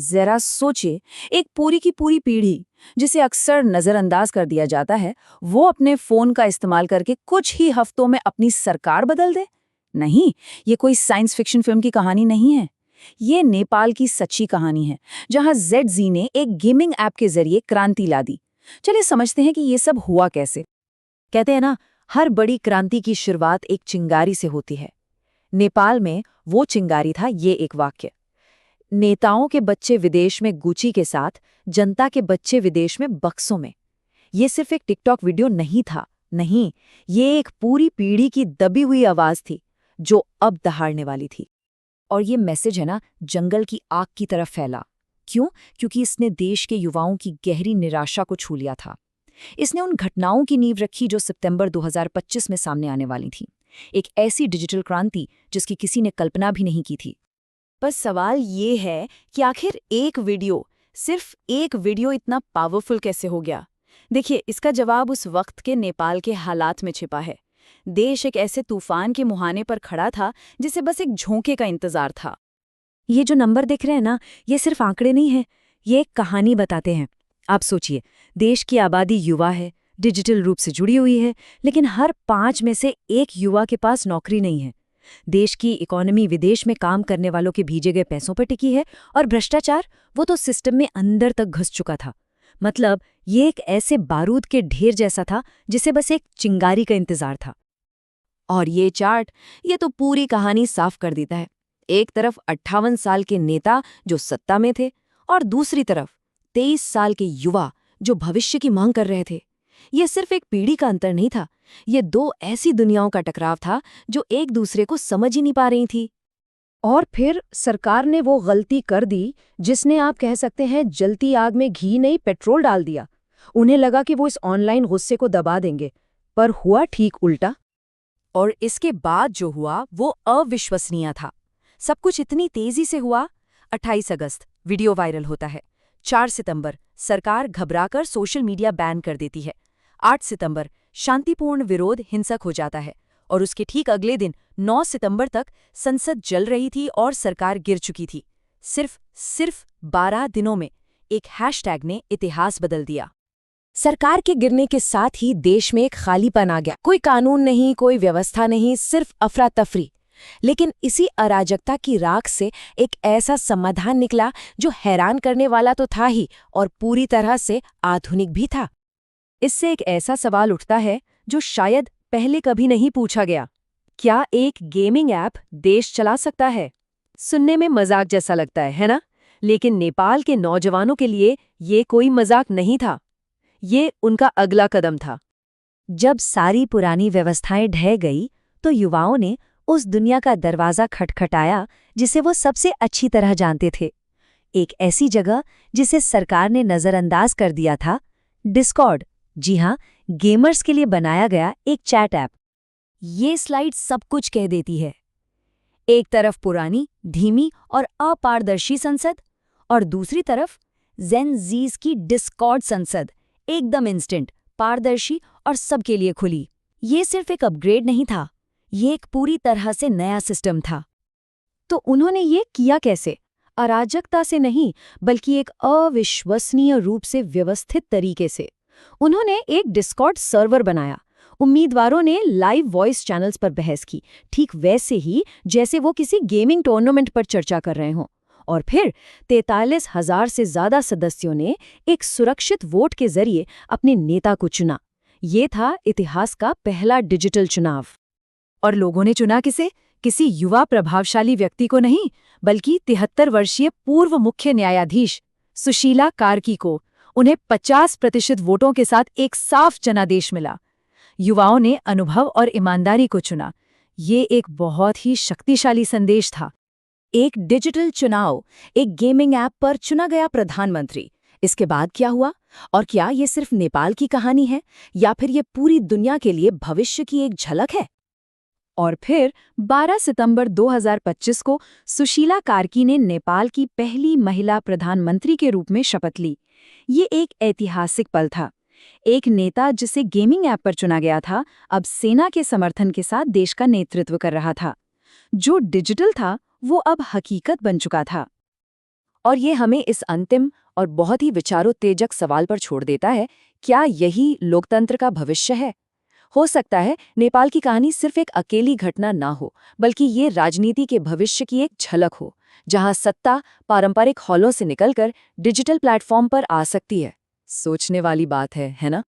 जरा सोचिए, एक पूरी की पूरी पीढ़ी जिसे अक्सर नजरअंदाज कर दिया जाता है, वो अपने फोन का इस्तेमाल करके कुछ ही हफ्तों में अपनी सरकार बदल दे। नहीं, ये कोई साइंस फिक्शन फिल्म की कहानी नहीं है। ये नेपाल की सच्ची कहानी है, जहां ZZ ने एक गेमिंग ऐप के जरिए क्रांति ला दी। चलिए समझते हैं कि ये सब हुआ कैसे। कहते हैं ना, हर बड़ी क्रांति की शुरुआत एक चिंगारी से होती है। नेपाल में वो चिंगारी था ये एक वाक्य। नेताओं के बच्चे विदेश में गुची के साथ, जनता के बच्चे विदेश में बक्सों में। ये सिर्फ एक टिकटॉक वीडियो नहीं था, नहीं, ये एक पूरी पीढ़ी की दबी हुई आवाज थी जो अब दहाड़ने वाली थी। और ये मैसेज है ना, जंगल की आग की तरफ फैला। क्यों? क्योंकि इसने देश के युवाओं की गहरी निराशा को छू लिया था। इसने उन घटनाओं की नींव रखी जो सितंबर 2025 में सामने आने वाली थी। एक ऐसी डिजिटल क्रांति जिसकी किसी ने कल्पना भी नहीं की थी। बस सवाल ये है कि आखिर सिर्फ एक वीडियो इतना पावरफुल कैसे हो गया? देखिए, इसका जवाब उस वक्त के नेपाल के हालात में छिपा है। देश एक ऐसे तूफान के मुहाने पर खड़ा था जिसे बस एक झोंके का इंतजार था। ये जो नंबर दिख रहे हैं ना, ये सिर्फ आंकड़े नहीं हैं, ये एक कहानी बताते हैं। आप सोचिए, देश की आबादी युवा है, डिजिटल रूप से जुड़ी हुई है, लेकिन हर 5 में से एक युवा के पास नौकरी नहीं है। देश की इकोनॉमी विदेश में काम करने वालों के भेजे गए पैसों पर टिकी है, और भ्रष्टाचार, वो तो सिस्टम में अंदर तक घुस चुका था। मतलब ये एक ऐसे बारूद के ढेर जैसा था जिसे बस एक चिंगारी का इंतजार था। और ये चार्ट, ये तो पूरी कहानी साफ कर देता है। एक तरफ 58 साल के नेता जो सत्ता में थे, और दूसरी तरफ 23 साल के युवा जो भविष्य की मांग कर रहे थे। ये सिर्फ एक पीढ़ी का अंतर नहीं था, ये दो ऐसी दुनियाओं का टकराव था जो एक दूसरे को समझ ही नहीं पा रही थी। और फिर सरकार ने वो गलती कर दी जिसने, आप कह सकते हैं, जलती आग में घी नहीं पेट्रोल डाल दिया। उन्हें लगा कि वो इस ऑनलाइन गुस्से को दबा देंगे, पर हुआ ठीक उल्टा। और इसके बाद जो हुआ वो अविश्वसनीय था। सब कुछ इतनी तेजी से हुआ। 28 अगस्त वीडियो वायरल होता है। 4 सितंबर सरकार घबराकर सोशल मीडिया बैन कर देती है। 8 सितंबर शांतिपूर्ण विरोध हिंसक हो जाता है, और उसके ठीक अगले दिन 9 सितंबर तक संसद जल रही थी और सरकार गिर चुकी थी। सिर्फ 12 दिनों में एक हैशटैग ने इतिहास बदल दिया। सरकार के गिरने के साथ ही देश में एक खालीपन आ गया। कोई कानून नहीं, कोई व्यवस्था नहीं, सिर्फ अफरा तफरी। लेकिन इसी अराजकता की राख से एक ऐसा समाधान निकला जो हैरान करने वाला तो था ही, और पूरी तरह से आधुनिक भी था। इससे एक ऐसा सवाल उठता है जो शायद पहले कभी नहीं पूछा गया। क्या एक गेमिंग ऐप देश चला सकता है? सुनने में मजाक जैसा लगता है ना? लेकिन नेपाल के नौजवानों के लिए ये कोई मजाक नहीं था। ये उनका अगला कदम था। जब सारी पुरानी व्यवस्थाएं ढह गई, तो युवाओं ने उस दुनिया का दरवाजा खटखटाया जिसे वो सबसे अच्छी तरह जानते थे। एक ऐसी जगह जिसे सरकार ने नजरअंदाज कर दिया था, डिस्कॉर्ड। जी हाँ, गेमर्स के लिए बनाया गया एक चैट ऐप। ये स्लाइड सब कुछ कह देती है। एक तरफ पुरानी, धीमी और अपारदर्शी संसद, और दूसरी तरफ जेन ज़ीज़ की डिस्कॉर्ड संसद, एकदम इंस्टेंट, पारदर्शी और सबके लिए खुली। ये सिर्फ एक अपग्रेड नहीं था, ये एक पूरी तरह से नया सिस्टम था। तो उन्होंने ये किया कैसे? अराजकता से नहीं, बल्कि एक अविश्वसनीय रूप से व्यवस्थित तरीके से। उन्होंने एक डिस्कॉर्ड सर्वर बनाया। उम्मीदवारों ने लाइव वॉइस चैनल्स पर बहस की, ठीक वैसे ही जैसे वो किसी गेमिंग टूर्नामेंट पर चर्चा कर रहे हों। और फिर 43,000 से ज्यादा सदस्यों ने एक सुरक्षित वोट के जरिए अपने नेता को चुना। ये था इतिहास का पहला डिजिटल चुनाव। और लोगों ने चुना किसे? किसी युवा प्रभावशाली व्यक्ति को नहीं, बल्कि 73 वर्षीय पूर्व मुख्य न्यायाधीश सुशीला कार्की को। उन्हें 50% वोटों के साथ एक साफ जनादेश मिला। युवाओं ने अनुभव और ईमानदारी को चुना। ये एक बहुत ही शक्तिशाली संदेश था। एक डिजिटल चुनाव, एक गेमिंग ऐप पर चुना गया प्रधानमंत्री। इसके बाद क्या हुआ? और क्या ये सिर्फ नेपाल की कहानी है, या फिर ये पूरी दुनिया के लिए भविष्य की एक झलक है? और फिर 12 सितंबर 2025 को सुशीला कार्की ने नेपाल की पहली महिला प्रधानमंत्री के रूप में शपथ ली। ये एक ऐतिहासिक पल था। एक नेता जिसे गेमिंग ऐप पर चुना गया था, अब सेना के समर्थन के साथ देश का नेतृत्व कर रहा था। जो डिजिटल था, वो अब हकीकत बन चुका था। और ये हमें इस अंतिम और बहुत ही विचारोत्तेजक सवाल पर छोड़ देता है, क्या यही लोकतंत्र का भविष्य है? हो सकता है नेपाल की कहानी सिर्फ एक अकेली घटना ना हो, बल्कि ये राजनीति के भविष्य की एक झलक हो, जहां सत्ता पारंपरिक हॉलों से निकलकर डिजिटल प्लेटफॉर्म पर आ सकती है। सोचने वाली बात है ना?